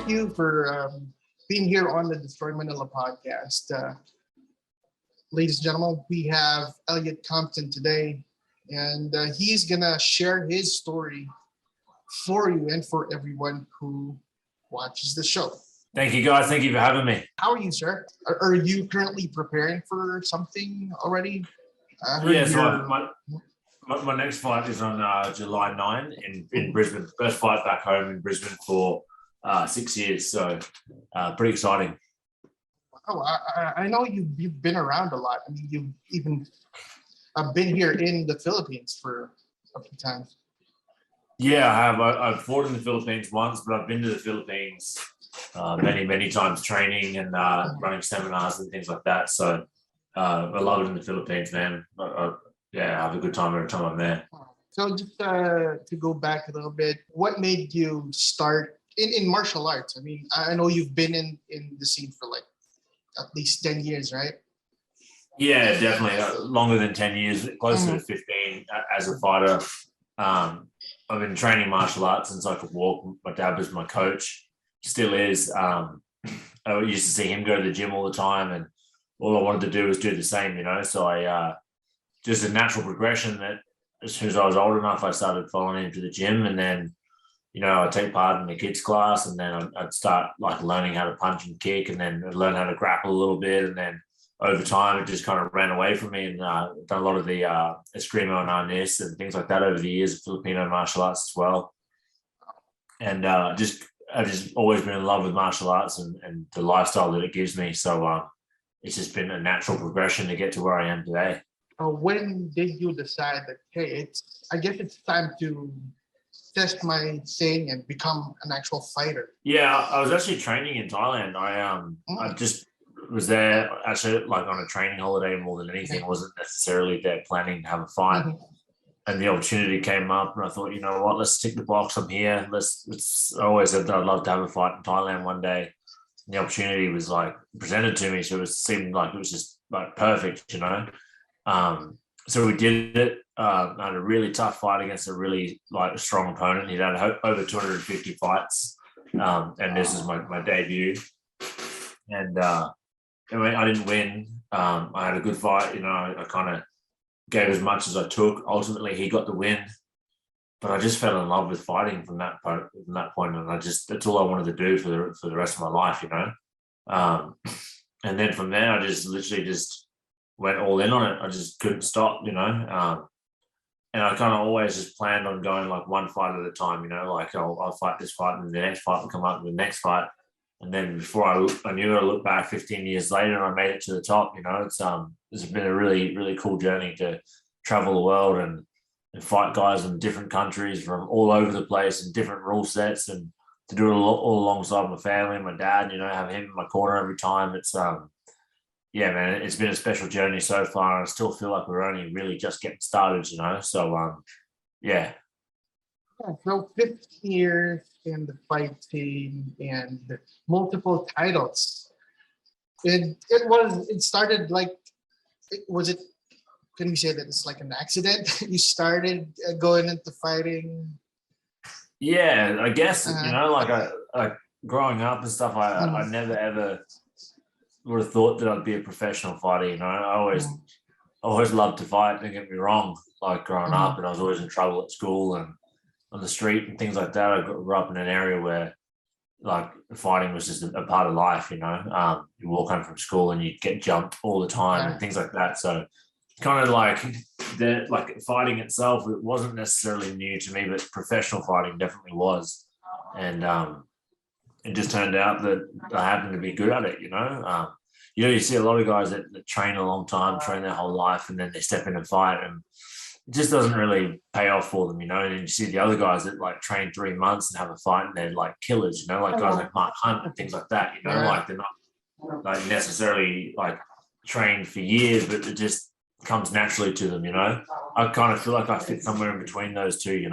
thank you for being here on the Destroy Manila podcast. Ladies and gentlemen, we have Elliot Compton today, and he's going to share his story for you and for everyone who watches the show. Thank you, guys. Thank you for having me. How are you, sir? Are you currently preparing for something already? My next fight is on July 9 in Brisbane. First fight back home in Brisbane for 6 years. So pretty exciting. Oh, I know you've been around a lot. I mean, you've even been here in the Philippines for a few times. Yeah, I have. I've fought in the Philippines once, but I've been to the Philippines many times training and running seminars and things like that. So I love it in the Philippines, man. I have a good time every time I'm there. So just to go back a little bit, what made you start in martial arts? I mean, I know you've been in the scene for like at least 10 years, right? Yeah, definitely. Longer than 10 years, closer to 15 as a fighter. I've been training martial arts since I could walk. My dad was my coach, still is. I used to see him go to the gym all the time, and all I wanted to do was do the same, So I just a natural progression that as soon as I was old enough, I started following him to the gym, and then I'd take part in the kids class, and then I'd start like learning how to punch and kick, and then I'd learn how to grapple a little bit, and then over time it just kind of ran away from me, and done a lot of the Eskrimo and Arnis and things like that over the years of Filipino martial arts as well. And I've just always been in love with martial arts and the lifestyle that it gives me. So it's just been a natural progression to get to where I am today. When did you decide that, hey, I guess it's time to test my thing and become an actual fighter? Yeah, I was actually training in Thailand. I just was there actually like on a training holiday more than anything. I wasn't necessarily there planning to have a fight. Mm-hmm. And the opportunity came up, and I thought, you know what, let's tick the box. I'm here. I always said that I'd love to have a fight in Thailand one day. And the opportunity was like presented to me, so it seemed like it was just like perfect, So we did it. I had a really tough fight against a really like strong opponent. He'd had over 250 fights, and this is my debut. And I didn't win. I had a good fight. I kind of gave as much as I took. Ultimately, he got the win. But I just fell in love with fighting from that point, and that's all I wanted to do for the rest of my life, And then from there, I just literally went all in on it. I just couldn't stop, And I kind of always just planned on going like one fight at a time, Like I'll fight this fight, and the next fight will come up, and the next fight. And then before I knew, I looked back 15 years later, and I made it to the top. It's been a really, really cool journey to travel the world and fight guys in different countries from all over the place and different rule sets, and to do it all alongside my family and my dad, have him in my corner every time. It's, man, it's been a special journey so far. I still feel like we're only really just getting started, So, yeah. So 15 years in the fight team and multiple titles. It started like, can we say that it's like an accident? You started going into fighting? Yeah, I guess, like growing up and stuff, I never ever would have thought that I'd be a professional fighter, I always loved to fight, don't get me wrong, like growing up, and I was always in trouble at school and on the street and things like that. I grew up in an area where like fighting was just a part of life, you walk home from school and you get jumped all the time and things like that. So kind of like fighting itself, it wasn't necessarily new to me, but professional fighting definitely was. And it just turned out that I happened to be good at it, you see a lot of guys that train a long time, train their whole life, and then they step in and fight, and it just doesn't really pay off for them, And then you see the other guys that like train 3 months and have a fight, and they're like killers, like guys like Mark Hunt and things like that, like they're not like necessarily like trained for years, but it just comes naturally to them, I kind of feel like I fit somewhere in between those two,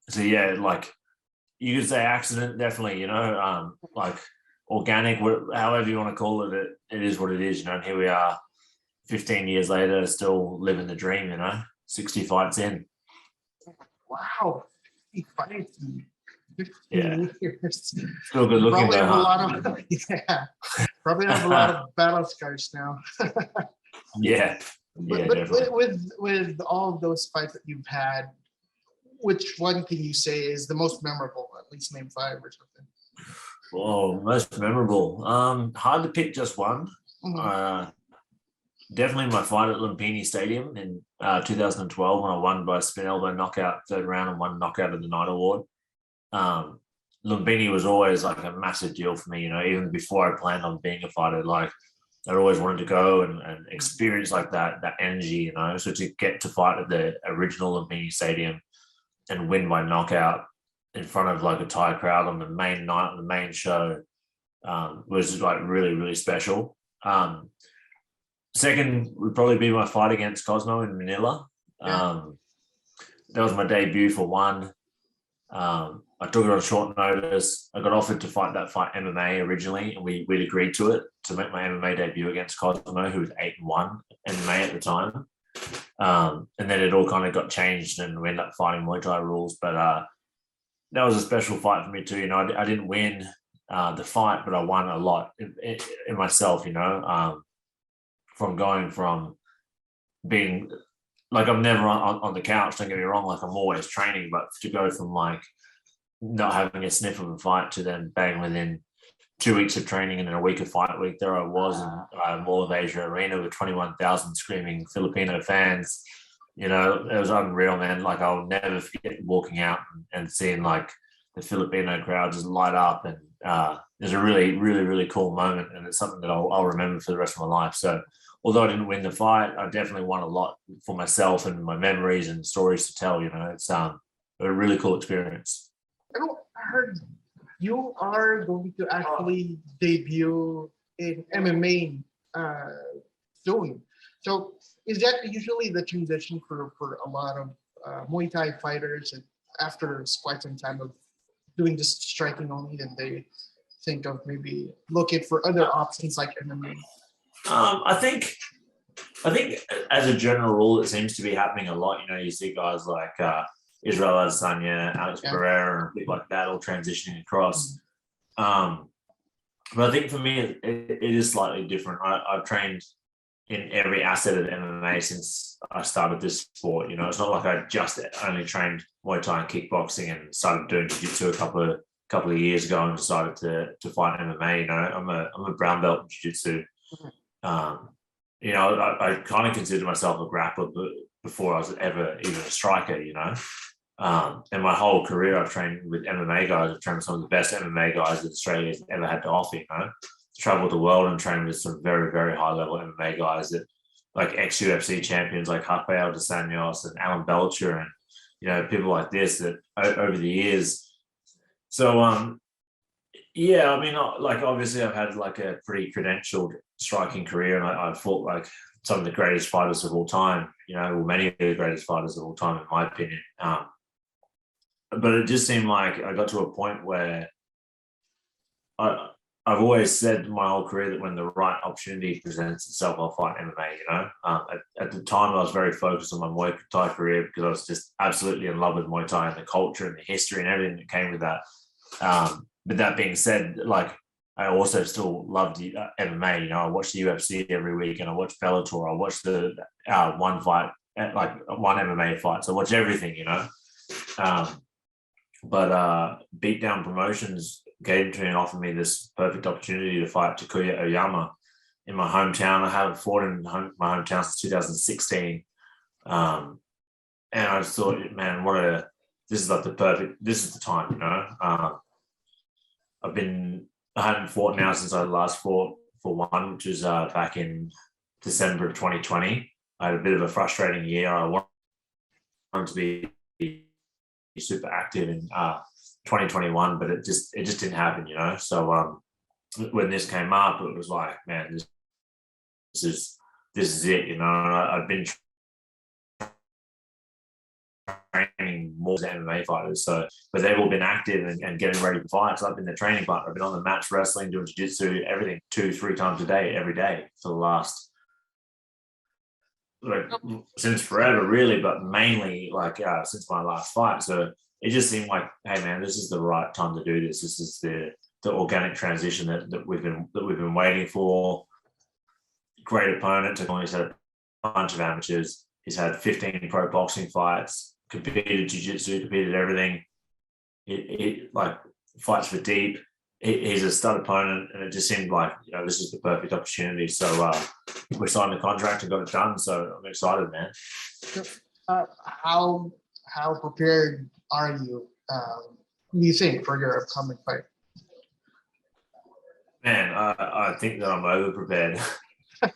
So yeah, like you could say accident, definitely, like organic, however you want to call it, it is what it is, and here we are 15 years later, still living the dream, 60 fights in. Wow, 60 fights. Yeah. 15 years. Still good looking Probably though, have a huh? lot of yeah. Probably have a lot of battle scars now. Yeah. Yeah, But definitely. with all of those fights that you've had, which one can you say is the most memorable? At least name five or something. Oh, most memorable. Hard to pick just one. Mhm. Definitely my fight at Lumpini Stadium in 2012 when I won by spin elbow knockout third round and won knockout of the night award. Um, Lumpini was always like a massive deal for me, even before I planned on being a fighter. Like I always wanted to go and experience like that energy, So to get to fight at the original Lumpini Stadium and win by knockout in front of like a Thai crowd on the main night, on the main show, was like really, really special. Second would probably be my fight against Cosmo in Manila. Yeah. That was my debut for one. I took it on short notice. I got offered to fight that fight MMA originally, and we'd agreed to it to make my MMA debut against Cosmo, who was 8-1 MMA at the time. And then it all kind of got changed, and we ended up fighting Muay Thai rules. But that was a special fight for me too. I didn't win the fight, but I won a lot in myself. From going from being like I'm never on the couch, don't get me wrong, like I'm always training, but to go from like not having a sniff of a fight to then bang within 2 weeks of training and then a week of fight week, there I was in Mall of Asia Arena with 21,000 screaming Filipino fans. It was unreal, man. Like I'll never forget walking out and seeing like the Filipino crowd just light up, and it was a really, really, really cool moment, and it's something that I'll remember for the rest of my life. So although I didn't win the fight, I definitely won a lot for myself and my memories and stories to tell. It's a really cool experience. I heard you are going to actually debut in MMA soon. So is that usually the transition for a lot of Muay Thai fighters, and after quite some time of doing just striking only, then they think of maybe looking for other options like MMA? I think as a general rule, it seems to be happening a lot. You see guys like Israel Adesanya, Alex Pereira, and people like that all transitioning across. But I think for me, it is slightly different. I've trained in every asset of MMA since I started this sport. It's not like I just only trained Muay Thai and kickboxing and started doing jiu-jitsu a couple of years ago and decided to fight MMA. I'm a brown belt in jiu-jitsu. I kind of consider myself a grappler before I was ever even a striker. And my whole career I've trained with MMA guys. I've trained with some of the best MMA guys that Australia's ever had to offer. Traveled the world and trained with some very, very high level MMA guys that like ex-UFC champions like Rafael dos Anjos and Alan Belcher and people like this that over the years. So yeah, I mean, like obviously I've had like a pretty credentialed striking career, and I've fought like some of the greatest fighters of all time, many of the greatest fighters of all time, in my opinion. But it just seemed like I got to a point where I've always said my whole career that when the right opportunity presents itself, I'll fight MMA. At the time, I was very focused on my Muay Thai career because I was just absolutely in love with Muay Thai and the culture and the history and everything that came with that. But that being said, like I also still loved MMA. I watch the UFC every week, and I watch Bellator. I watch the one fight, like one MMA fight. So I watch everything. But Beatdown Promotions came to me and offered me this perfect opportunity to fight Takuya Oyama in my hometown. I haven't fought in my hometown since 2016. And I just thought, man, this is like this is the time, I hadn't fought now since I last fought for one, which was back in December of 2020. I had a bit of a frustrating year. I wanted to be super active in 2021, but it just didn't happen, So when this came up, it was like, man, this is it, And I've been training more than MMA fighters, but they've all been active and getting ready for fights. I've been the training partner. I've been on the mats, wrestling, doing jiu-jitsu, everything 2-3 times a day, every day for the last since forever, really, but mainly since my last fight. So it just seemed like, hey man, this is the right time to do this. This is the organic transition that we've been waiting for. Great opponent. He's had a bunch of amateurs. He's had 15 pro boxing fights, competed jiu-jitsu, competed everything. He like fights for deep. He's a stud opponent, and it just seemed like, this is the perfect opportunity. So we signed the contract and got it done. So I'm excited, man. How prepared are you? Do you think for your upcoming fight? Man, I think that I'm over prepared.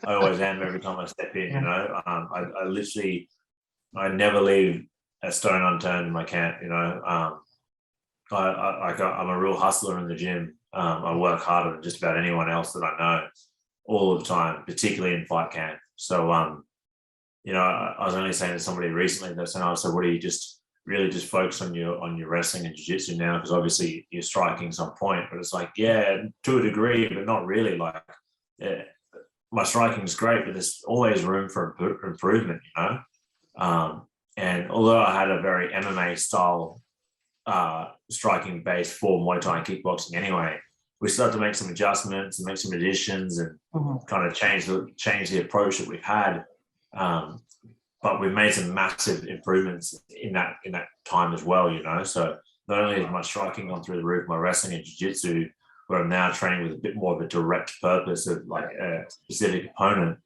I always am every time I step in. I literally, I never leave a stone unturned in my camp. I'm a real hustler in the gym. I work harder than just about anyone else that I know all the time, particularly in fight camp. So, I was only saying to somebody recently that said, so what do you really just focus on your wrestling and jiu-jitsu now? Because obviously you're striking some point, but it's like, yeah, to a degree, but not really. Like, yeah, my striking is great, but there's always room for improvement, and although I had a very MMA style striking base for Muay Thai and kickboxing anyway, we started to make some adjustments and make some additions and kind of change the approach that we've had. But we've made some massive improvements in that time as well, So not only is my striking gone through the roof, my wrestling and jiu-jitsu, where I'm now training with a bit more of a direct purpose of like a specific opponent,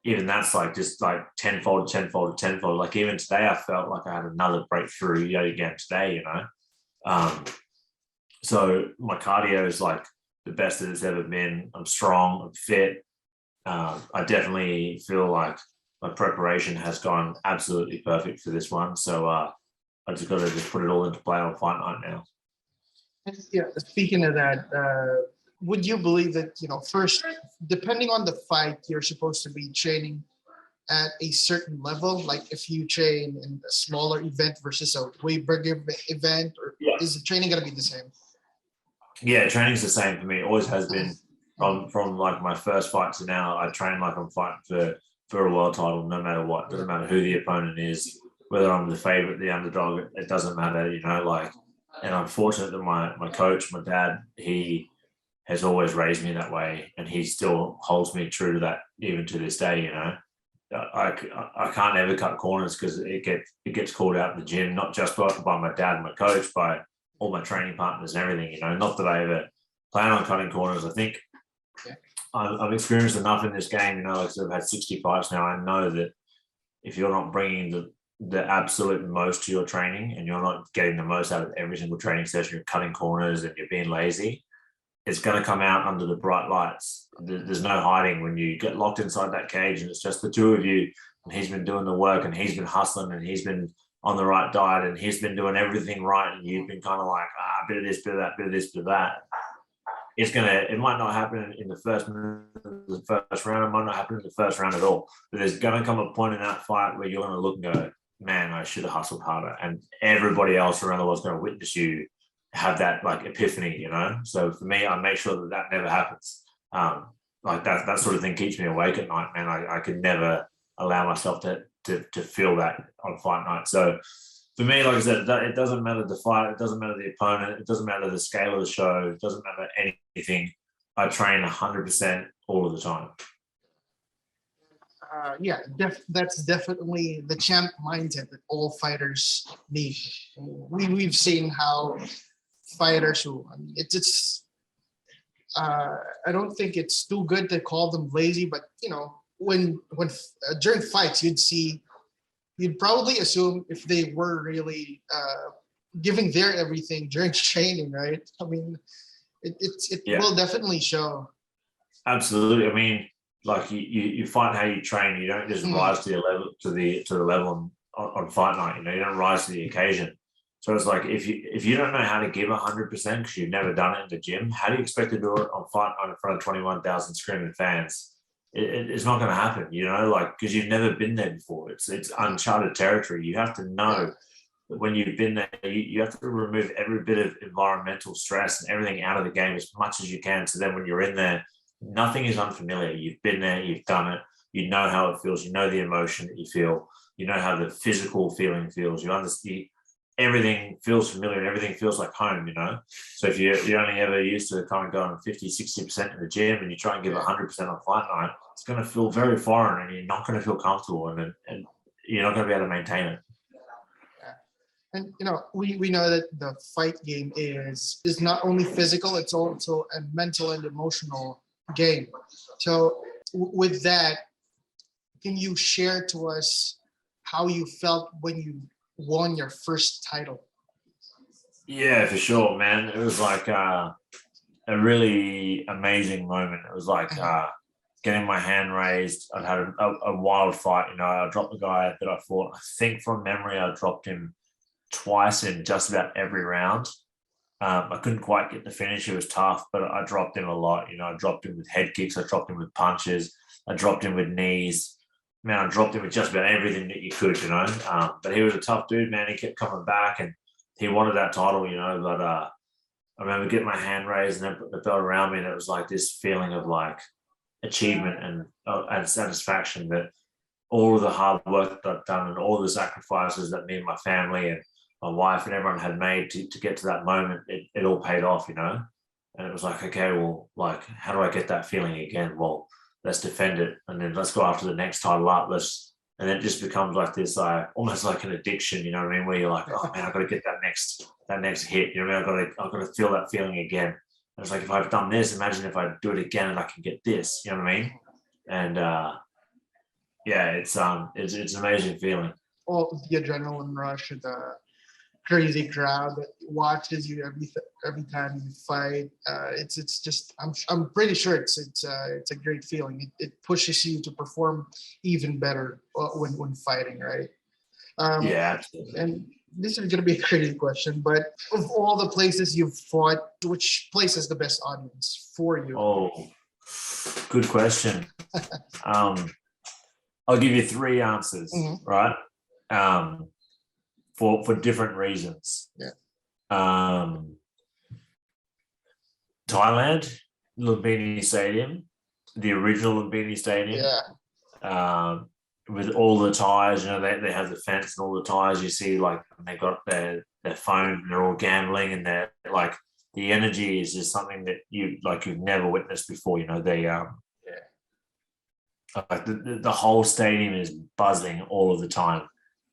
even that's like just like tenfold. Like even today, I felt like I had another breakthrough yet again today, So my cardio is like the best that it's ever been. I'm strong, I'm fit. I definitely feel like my preparation has gone absolutely perfect for this one. So I just got to put it all into play on fight night now. Yeah, speaking of that, would you believe that, first, depending on the fight, you're supposed to be training at a certain level? Like if you train in a smaller event versus a way bigger event, or is the training going to be the same? Yeah, training's the same for me. Always has been. From like my first fight to now, I train like I'm fighting for a world title, no matter what. Doesn't matter who the opponent is, whether I'm the favorite, the underdog, it doesn't matter, And I'm fortunate that my coach, my dad, he has always raised me that way, and he still holds me true to that even to this day. I can't ever cut corners because it gets called out in the gym, not just by my dad and my coach, by all my training partners and everything. Not that I ever plan on cutting corners. I think I've experienced enough in this game. Like I've had 60 fights now. I know that if you're not bringing the absolute most to your training and you're not getting the most out of every single training session, you're cutting corners and you're being lazy, it's going to come out under the bright lights. There's no hiding when you get locked inside that cage and it's just the two of you, and he's been doing the work and he's been hustling and he's been on the right diet and he's been doing everything right, and you've been kind of like, a bit of this, bit of that, bit of this, bit of that. It might not happen in the first round, it might not happen in the first round at all, but there's going to come a point in that fight where you're going to look and go, man, I should have hustled harder, and everybody else around the world is going to witness you have that like epiphany, So for me, I make sure that never happens. Like that sort of thing keeps me awake at night, man. I could never allow myself to feel that on fight night. So for me, like I said, it doesn't matter the fight, it doesn't matter the opponent, it doesn't matter the scale of the show, it doesn't matter anything. I train 100% all of the time. That's definitely the champ mindset that all fighters need. We've seen how fighters who, I don't think it's too good to call them lazy, but when during fights you'd probably assume if they were really giving their everything during training, right? I mean, it will definitely show. Absolutely. I mean, like you find how you train. You don't just rise to the level to the level on fight night. You don't rise to the occasion. So it's like if you don't know how to give 100% because you've never done it in the gym, how do you expect to do it on fight night in front of 21,000 screaming fans? It's not going to happen, like because you've never been there before. It's uncharted territory. You have to know that when you've been there, you have to remove every bit of environmental stress and everything out of the game as much as you can. So then when you're in there, nothing is unfamiliar. You've been there, you've done it. You know how it feels. You know the emotion that you feel. You know how the physical feeling feels. You understand. everything feels familiar and everything feels like home, So if you're only ever used to kind of going 50, 60% in the gym and you try and give 100% on fight night, it's going to feel very foreign and you're not going to feel comfortable and you're not going to be able to maintain it. And we know that the fight game is not only physical, it's also a mental and emotional game. So with that, can you share to us how you felt when you won your first title? Yeah, for sure, man. It was like a really amazing moment. It was like getting my hand raised. I'd had a wild fight. I dropped the guy that I fought. I think from memory, I dropped him twice in just about every round. I couldn't quite get the finish. It was tough, but I dropped him a lot. I dropped him with head kicks. I dropped him with punches. I dropped him with knees. Man, I dropped him with just about everything that you could, But he was a tough dude, man. He kept coming back and he wanted that title, But I remember getting my hand raised and then put the belt around me, and it was like this feeling of like achievement and satisfaction that all of the hard work that I've done and all the sacrifices that me and my family and my wife and everyone had made to get to that moment, it all paid off, And it was like, okay, well, like, how do I get that feeling again? Well, let's defend it, and then let's go after the next title up. And then it just becomes like this, almost like an addiction, you know what I mean? Where you're like, oh man, I've got to get that next hit. You know what I mean? I've got to feel that feeling again. And it's like, if I've done this, imagine if I do it again and I can get this. You know what I mean? And yeah, it's an amazing feeling. All the adrenaline rush, the crazy crowd that watches you every time you fight. It's just I'm pretty sure it's a great feeling. It pushes you to perform even better when fighting, right? Yeah, absolutely. And this is going to be a crazy question, but of all the places you've fought, which place is the best audience for you? Oh, good question. I'll give you 3 answers, right? For different reasons. Yeah. Thailand, Lumpini Stadium, the original Lumpini Stadium. Yeah. With all the tires, they have the fence and all the tires. You see, like, they got their phone, they're all gambling, and they're like, the energy is just something that you've never witnessed before. They like the whole stadium is buzzing all of the time.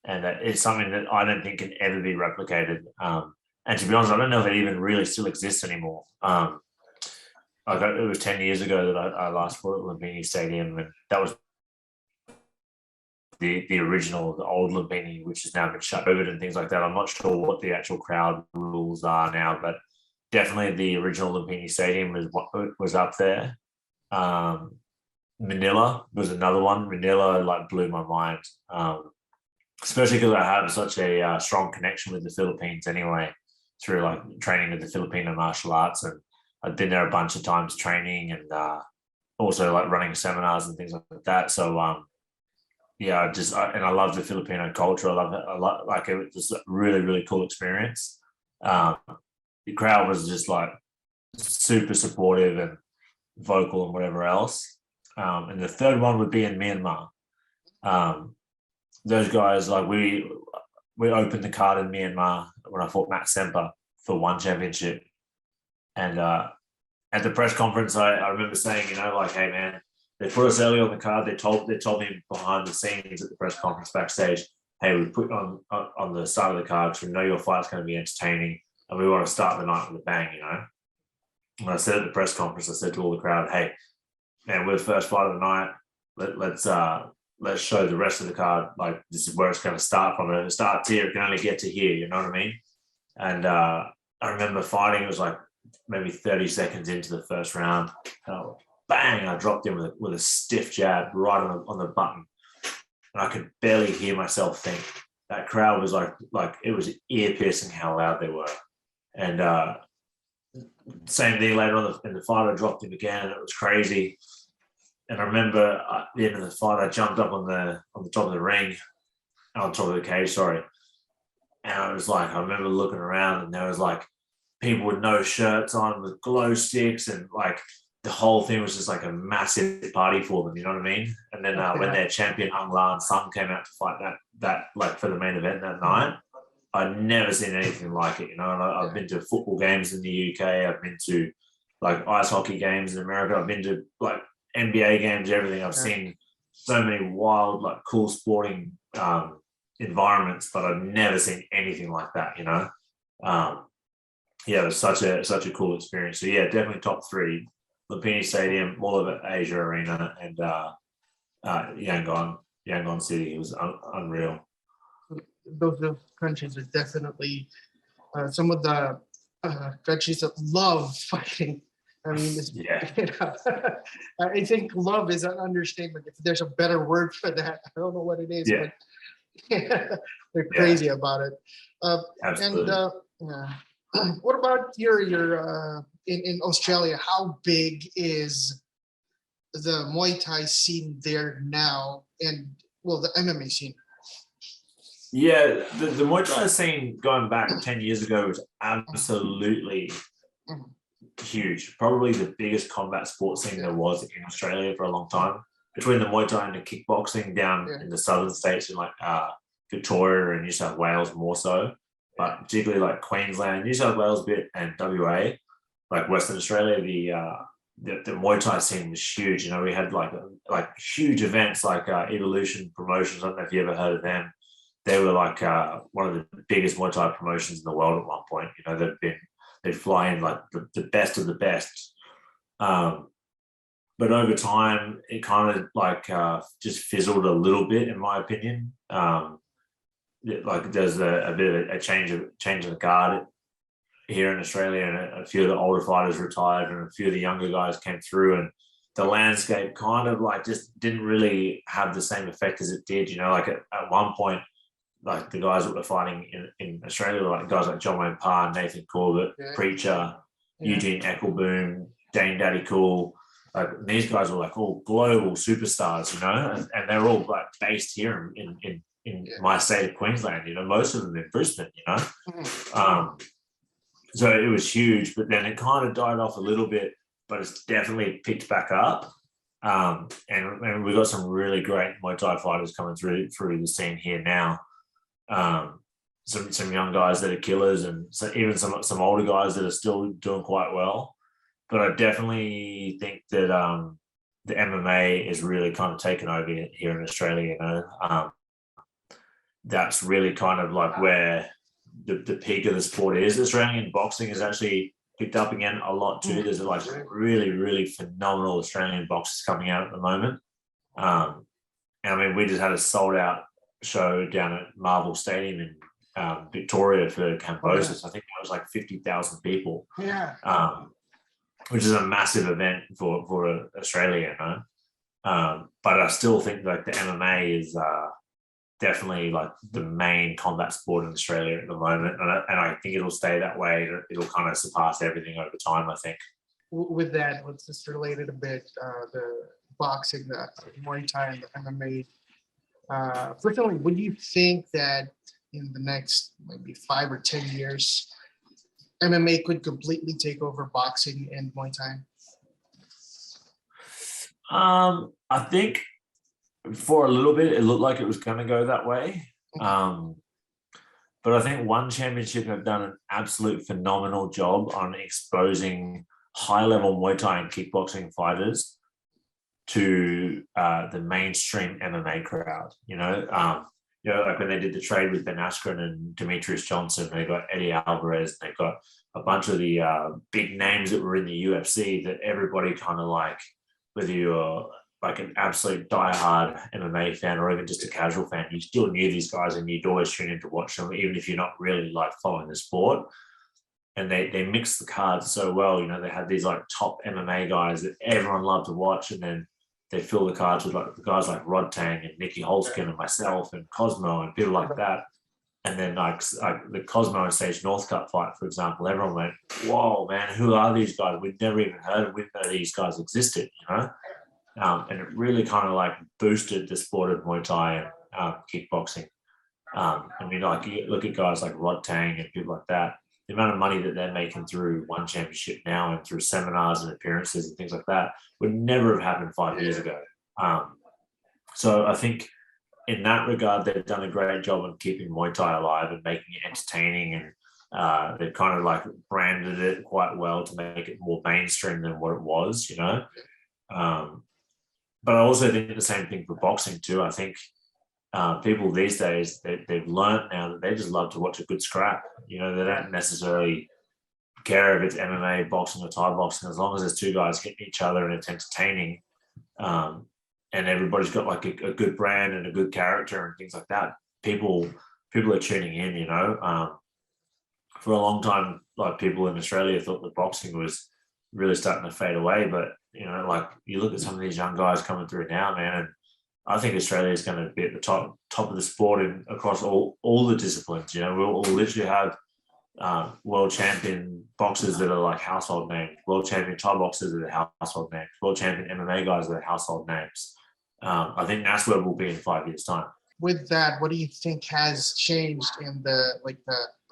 And it's something that I don't think can ever be replicated. And to be honest, I don't know if it even really still exists anymore. It was 10 years ago that I last fought at Lumpini Stadium, and that was the original, the old Lumpini, which has now been shut over and things like that. I'm not sure what the actual crowd rules are now, but definitely the original Lumpini Stadium was up there. Manila was another one. Manila blew my mind. Especially because I have such a strong connection with the Philippines anyway, through training with the Filipino martial arts, and I've been there a bunch of times training and also running seminars and things like that. So yeah, I love the Filipino culture. I love it. It was just a really, really cool experience. The crowd was just super supportive and vocal and whatever else. And the third one would be in Myanmar. Those guys, we opened the card in Myanmar when I fought Matt Semper for one championship. And at the press conference, I remember saying, hey man, they put us early on the card. They told me behind the scenes at the press conference backstage, hey, we put on the start of the card because we know your fight's going to be entertaining and we want to start the night with a bang, And I said at the press conference, I said to all the crowd, hey, man, we're the first fight of the night. Let's show the rest of the card. This is where it's going to start from. If it starts here, it can only get to here. You know what I mean? And I remember fighting. It was maybe 30 seconds into the first round. And bang! I dropped him with a stiff jab right on the button, and I could barely hear myself think. That crowd was like it was ear piercing how loud they were. And same thing later on in the fight. I dropped him again, and it was crazy. And I remember at the end of the fight, I jumped up on the top of the ring, on top of the cage, sorry. And I was I remember looking around, and there was people with no shirts on with glow sticks, and the whole thing was just a massive party for them. You know what I mean? And then when their champion Aung La and Sung came out to fight that for the main event that night, I'd never seen anything like it, you know. And I've been to football games in the UK. I've been to like ice hockey games in America. I've been to like NBA games, everything. I've seen so many wild, like cool sporting environments, but I've never seen anything like that, you know. Yeah, it was such a cool experience. So yeah, definitely top three: Lumpini Stadium, Mall of Asia Arena, and Yangon City. It was unreal. Those countries are definitely some of the countries that love fighting. I mean, Yeah. you know, I think love is an understatement. If there's a better word for that, I don't know what it is, Yeah. but they're crazy about it. Absolutely. What about your in Australia? How big is the Muay Thai scene there now, and well, the MMA scene? Yeah, the Muay Thai scene going back 10 years ago was absolutely huge. Probably the biggest combat sports scene there was in Australia for a long time. Between the Muay Thai and the kickboxing down in the southern states in like Victoria and New South Wales more so, but particularly like Queensland, New South Wales bit, and WA, like Western Australia, the Muay Thai scene was huge. You know, we had like huge events like Evolution Promotions. I don't know if you ever heard of them. They were like one of the biggest Muay Thai promotions in the world at one point. You know, they'd fly in like the best of the best. But over time, it kind of like just fizzled a little bit, in my opinion. Like there's a bit of a change of the guard here in Australia, and a few of the older fighters retired, and a few of the younger guys came through, and the landscape kind of like just didn't really have the same effect as it did. You know, like at one point, like the guys that were fighting in Australia were like guys like John Wayne Parr, Nathan Corbett, Preacher, Eugene Eckelboom, Dane Daddy Cool. Like these guys were like all global superstars, you know, and they're all like based here in my state of Queensland. You know, most of them in Brisbane. You know, so it was huge, but then it kind of died off a little bit, but it's definitely picked back up. And we've got some really great Muay Thai fighters coming through the scene here now. Some young guys that are killers, and so even some older guys that are still doing quite well. But I definitely think that the MMA is really kind of taken over here in Australia. You know, that's really kind of like where the peak of the sport is. Australian boxing has actually picked up again a lot too. There's like really, really phenomenal Australian boxers coming out at the moment. And I mean, we just had a sold out show down at Marvel Stadium in Victoria for Cambosis. I think that was like 50,000 people. Which is a massive event for Australia, you know. But I still think like the MMA is definitely like the main combat sport in Australia at the moment, and I think it'll stay that way. It'll kind of surpass everything over time, I think. With that, let's just relate it a bit. The boxing, the Muay Thai, and the MMA. Personally, would you think that in the next maybe 5 or 10 years, MMA could completely take over boxing and Muay Thai? I think for a little bit, it looked like it was going to go that way. But I think One Championship have done an absolute phenomenal job on exposing high-level Muay Thai and kickboxing fighters to the mainstream MMA crowd. You know, like when they did the trade with Ben Askren and Demetrius Johnson, they got Eddie Alvarez, they got a bunch of the big names that were in the UFC that everybody kind of like, whether you're like an absolute diehard MMA fan or even just a casual fan, you still knew these guys and you'd always tune in to watch them, even if you're not really like following the sport. And they mixed the cards so well. You know, they had these like top MMA guys that everyone loved to watch, and then they fill the cards with like guys like Rod Tang and Nicky Holzken and myself and Cosmo and people like that. And then like the Cosmo and Sage Northcutt fight, for example, everyone went, "Whoa, man, who are these guys? We'd never even heard of. We didn't know these guys existed," you know. And it really kind of like boosted the sport of Muay Thai and kickboxing. I mean, like you look at guys like Rod Tang and people like that. The amount of money that they're making through One Championship now and through seminars and appearances and things like that would never have happened 5 years ago. So I think in that regard, they've done a great job of keeping Muay Thai alive and making it entertaining, and they've kind of like branded it quite well to make it more mainstream than what it was, but I also think the same thing for boxing too. I think people these days, they've learned now that they just love to watch a good scrap. They don't necessarily care if it's MMA, boxing, or Thai boxing, as long as there's two guys hitting each other and it's entertaining, and everybody's got like a good brand and a good character and things like that. People are tuning in. For a long time, like people in Australia thought that boxing was really starting to fade away, but like you look at some of these young guys coming through now, man, and I think Australia is going to be at the top of the sport across all the disciplines. We'll literally have world champion boxers that are like household names, world champion Thai boxers that are household names, world champion MMA guys that are household names. I think that's where we'll be in 5 years' time. With that, what do you think has changed in the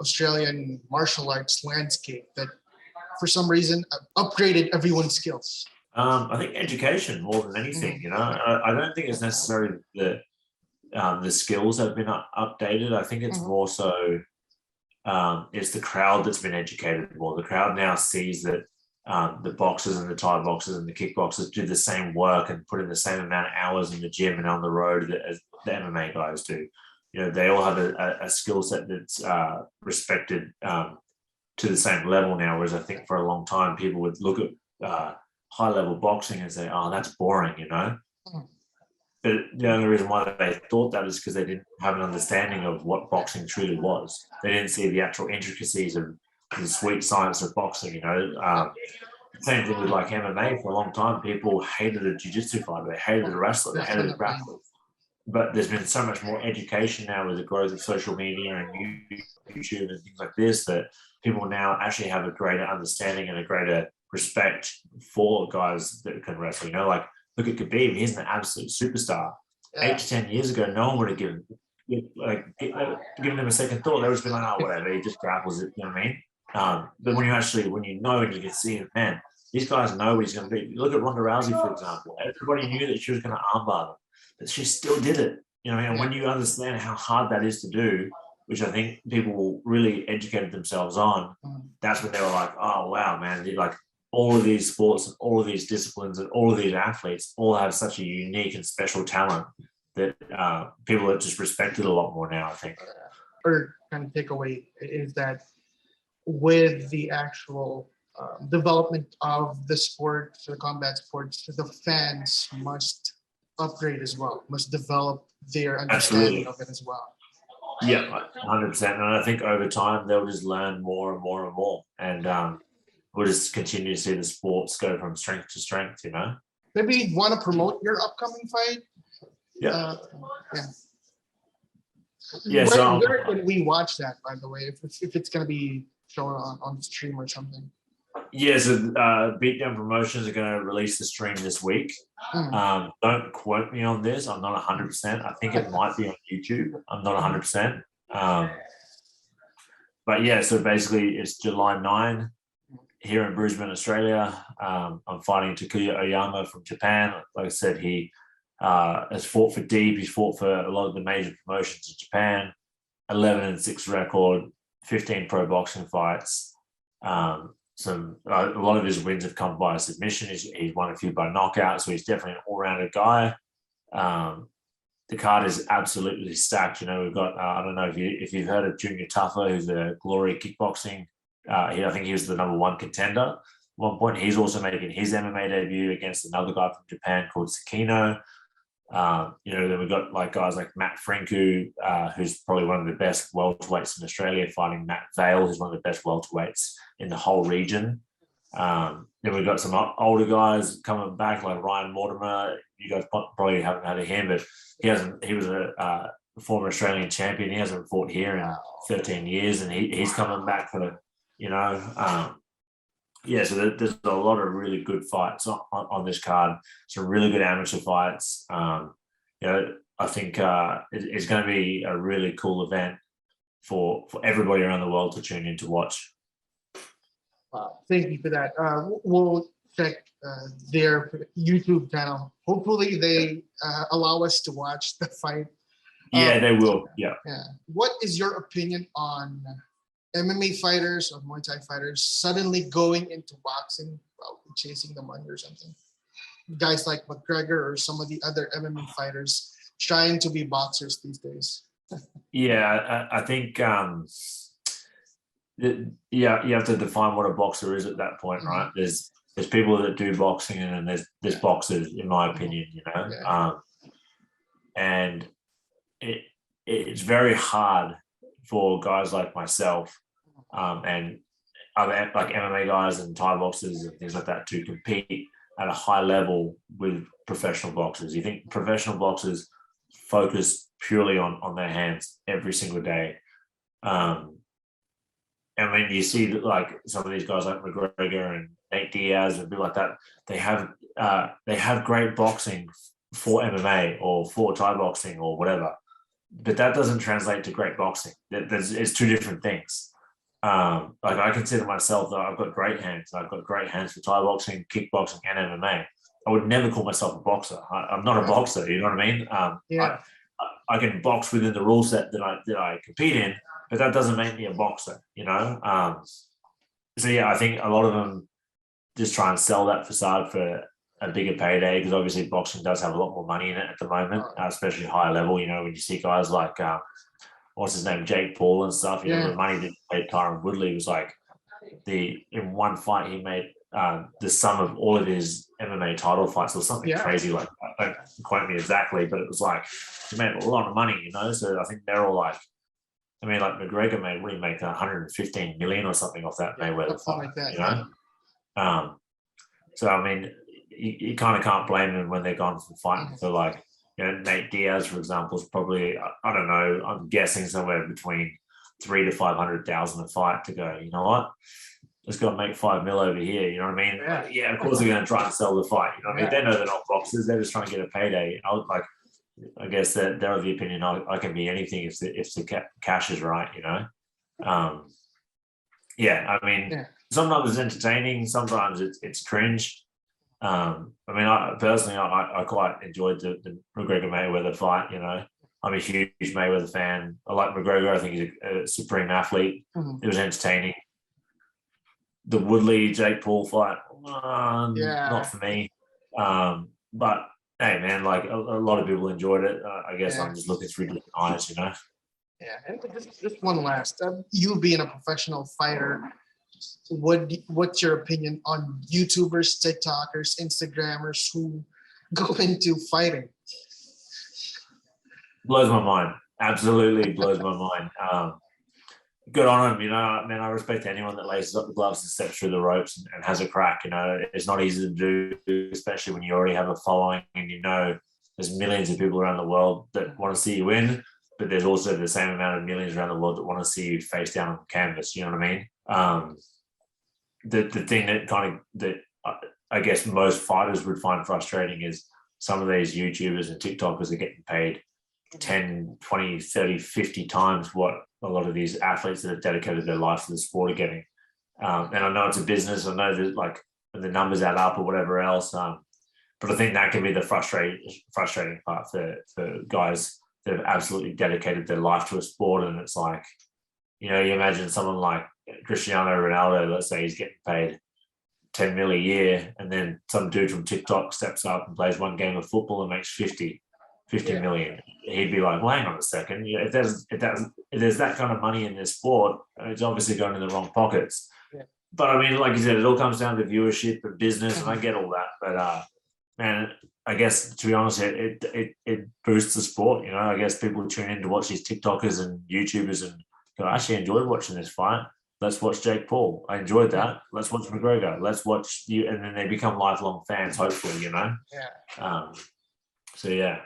Australian martial arts landscape that, for some reason, upgraded everyone's skills? I think education more than anything. I don't think it's necessarily the skills that have been updated. I think it's more so it's the crowd that's been educated more. The crowd now sees that the boxers and the Thai boxers and the kickboxers do the same work and put in the same amount of hours in the gym and on the road as the MMA guys do. They all have a skill set that's respected to the same level now, whereas I think for a long time people would look at high-level boxing and say, oh, that's boring, But the only reason why they thought that is because they didn't have an understanding of what boxing truly was. They didn't see the actual intricacies of the sweet science of boxing, Same thing with like MMA. For a long time, people hated a jiu-jitsu fighter. They hated a wrestler. They hated a grappler. But there's been so much more education now with the growth of social media and YouTube and things like this that people now actually have a greater understanding and a greater respect for guys that can wrestle. Look at Khabib. He's an absolute superstar. Yeah. 8 to 10 years ago, no one would have given him a second thought. They would have been like, oh, whatever, he just grapples it, you know what I mean? But when you can see it, man, these guys know what he's going to do. Look at Ronda Rousey, for example. Everybody knew that she was going to armbar them, but she still did it. And when you understand how hard that is to do, which I think people really educated themselves on, that's when they were like, oh, wow, man, all of these sports and all of these disciplines and all of these athletes all have such a unique and special talent that people are just respected a lot more now, I think. Or kind of takeaway is that with the actual development of the sport, the combat sports, the fans must upgrade as well, must develop their understanding of it as well. Yeah, 100%. And I think over time, they'll just learn more and more and more. And we'll just continue to see the sports go from strength to strength, Maybe you want to promote your upcoming fight? Yeah. Where can we watch that, by the way, if it's going to be shown on the stream or something? Yeah, so Beatdown Promotions are going to release the stream this week. Don't quote me on this. I'm not 100%. I think it might be on YouTube. I'm not 100%. But yeah, so basically it's July 9 here in Brisbane, Australia. I'm fighting Takuya Oyama from Japan. Like I said, he has fought for Deep. He's fought for a lot of the major promotions in Japan. 11-6 record, 15 pro boxing fights. A lot of his wins have come by submission. He's won a few by knockout, so he's definitely an all-rounded guy. The card is absolutely stacked. We've got I don't know if you've heard of Junior Tuffa, who's a Glory Kickboxing. I think he was the number 1 contender. At one point, he's also making his MMA debut against another guy from Japan called Sakino. Then we've got guys like Matt Franku, who's probably one of the best welterweights in Australia, fighting Matt Vale, who's one of the best welterweights in the whole region. Then we've got some older guys coming back, like Ryan Mortimer. You guys probably haven't heard of him, but he was a former Australian champion. He hasn't fought here in 13 years, and he's coming back for so there's a lot of really good fights on this card. Some really good amateur fights. I think it's going to be a really cool event for everybody around the world to tune in to watch. Thank you for that. We'll check their YouTube channel. Hopefully they allow us to watch the fight Yeah, they will. Yeah. Yeah. What is your opinion on MMA fighters or Muay Thai fighters suddenly going into boxing, probably chasing the money or something? Guys like McGregor or some of the other MMA fighters trying to be boxers these days. Yeah, I think yeah, you have to define what a boxer is at that point, right? There's people that do boxing, and then there's boxers, in my opinion, you know. Yeah. And it's very hard for guys like myself and other like MMA guys and Thai boxers and things like that to compete at a high level with professional boxers. You think professional boxers focus purely on their hands every single day. I mean, you see like some of these guys like McGregor and Nate Diaz and people like that. They have great boxing for MMA or for Thai boxing or whatever, but that doesn't translate to great boxing. It's two different things. Like I consider myself that I've got great hands. I've got great hands for Thai boxing, kickboxing, and MMA. I would never call myself a boxer. I'm not a boxer. You know what I mean? Yeah. I can box within the rule set that I compete in, but that doesn't make me a boxer, you know? So yeah, I think a lot of them just try and sell that facade for a bigger payday, because obviously boxing does have a lot more money in it at the moment, especially high level, you know, when you see guys like, what's his name, Jake Paul and stuff, you know, the money that he paid Tyron Woodley was like in one fight he made the sum of all of his MMA title fights or something crazy like that. Don't quote me exactly, but it was like he made a lot of money, you know. So I think they're all like, I mean, like McGregor made 115 million or something off that Mayweather fight, like that, you know. So I mean, you kind of can't blame them when they're gone from fighting for like, you know, Nate Diaz, for example, is probably, I don't know, I'm guessing somewhere between 300,000 to 500,000 a fight to go, you know what? Let's go and make 5 mil over here. You know what I mean? Yeah, of course they're going to try and sell the fight. You know what I mean? They know they're not boxers. They're just trying to get a payday. I guess that they're of the opinion I can be anything if the cash is right, you know? I mean, sometimes it's entertaining. Sometimes it's cringe. I mean, I personally quite enjoyed the McGregor Mayweather fight. You know, I'm a huge Mayweather fan. I like McGregor. I think he's a supreme athlete. It was entertaining. The Woodley Jake Paul fight, not for me. But hey, man, like a lot of people enjoyed it. I guess I'm just looking through different eyes, you know. Yeah, and just one last. You being a professional fighter, what's your opinion on YouTubers, TikTokers, Instagrammers who go into fighting? Blows my mind. Absolutely blows my mind. Good on them, you know. Man, I respect anyone that laces up the gloves and steps through the ropes and has a crack. You know, it's not easy to do, especially when you already have a following and you know there's millions of people around the world that want to see you win, but there's also the same amount of millions around the world that want to see you face down on canvas. You know what I mean? The thing that I guess most fighters would find frustrating is some of these YouTubers and TikTokers are getting paid 10, 20, 30, 50 times what a lot of these athletes that have dedicated their life to the sport are getting. And I know it's a business. I know that like the numbers add up or whatever else. But I think that can be the frustrating part for guys that have absolutely dedicated their life to a sport. And it's like, you know, you imagine someone like Cristiano Ronaldo, let's say he's getting paid 10 mil a year, and then some dude from TikTok steps up and plays one game of football and makes 50 million. He'd be like, well, hang on a second. You know, if there's that kind of money in this sport, it's obviously going in the wrong pockets. Yeah. But I mean, like you said, it all comes down to viewership and business, and I get all that. But man, I guess to be honest, it boosts the sport. You know, I guess people tune in to watch these TikTokers and YouTubers and go, I actually enjoyed watching this fight. Let's watch Jake Paul. I enjoyed that. Let's watch McGregor. Let's watch you, and then they become lifelong fans. Hopefully, you know. Yeah. So yeah.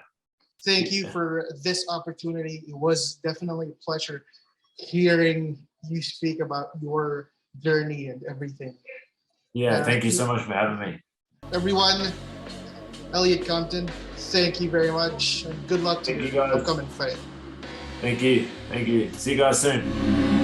Thank you for this opportunity. It was definitely a pleasure hearing you speak about your journey and everything. Yeah, thank you so much for having me. Everyone, Elliot Compton, thank you very much. And good luck to your upcoming fight. Thank you. See you guys soon.